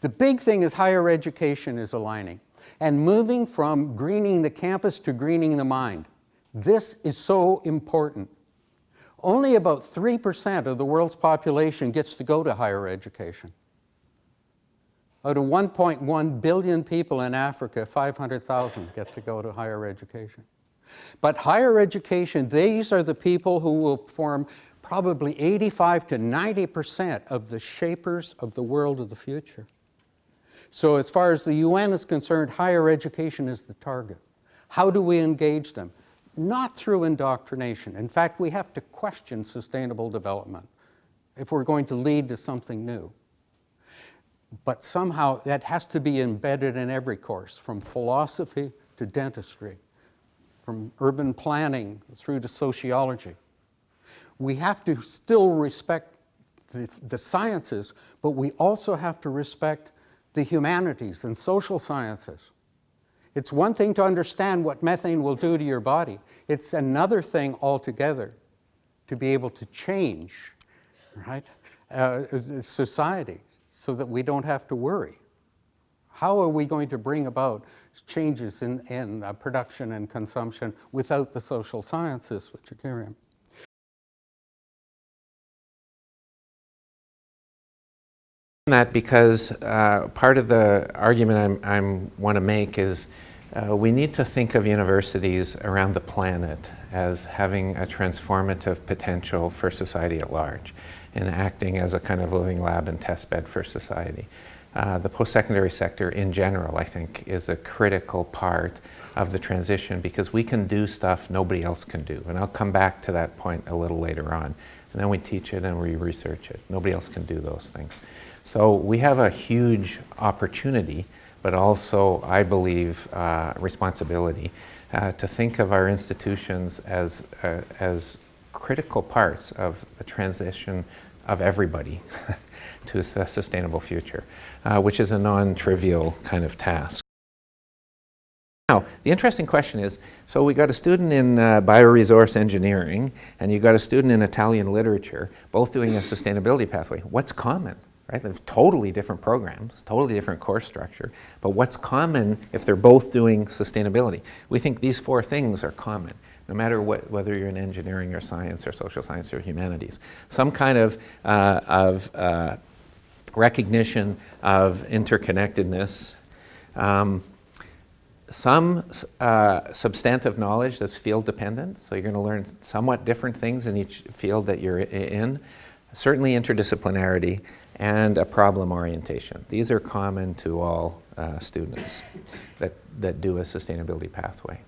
The big thing is higher education is aligning and moving from greening the campus to greening the mind. This is so important. Only about 3% of the world's population gets to go to higher education. Out of 1.1 billion people in Africa, 500,000 get to go to higher education. But higher education, these are the people who will form probably 85 to 90% of the shapers of the world of the future. So as far as the UN is concerned, higher education is the target. How do we engage them? Not through indoctrination. In fact, we have to question sustainable development if we're going to lead to something new. But somehow that has to be embedded in every course, from philosophy to dentistry, from urban planning through to sociology. We have to still respect the sciences, but we also have to respect the humanities and social sciences. It's one thing to understand what methane will do to your body. It's another thing altogether to be able to change, right, society so that we don't have to worry. How are we going to bring about changes in production and consumption without the social sciences, which are carrying? That because part of the argument I want to make is we need to think of universities around the planet as having a transformative potential for society at large and acting as a kind of living lab and test bed for society. The post-secondary sector in general, I think, is a critical part of the transition because we can do stuff nobody else can do. And I'll come back to that point a little later on. And then we teach it and we research it. Nobody else can do those things. So we have a huge opportunity, but also, I believe, responsibility to think of our institutions as critical parts of the transition of everybody to a sustainable future, which is a non-trivial kind of task. Now, the interesting question is, so we got a student in bioresource engineering, and you got a student in Italian literature, both doing a sustainability pathway. What's common? Right? They're totally different programs, totally different course structure, but what's common if they're both doing sustainability? We think these four things are common, no matter whether you're in engineering or science or social science or humanities. Some kind of recognition of interconnectedness, some substantive knowledge that's field dependent, so you're going to learn somewhat different things in each field that you're in, certainly interdisciplinarity, and a problem orientation. These are common to all students that do a sustainability pathway.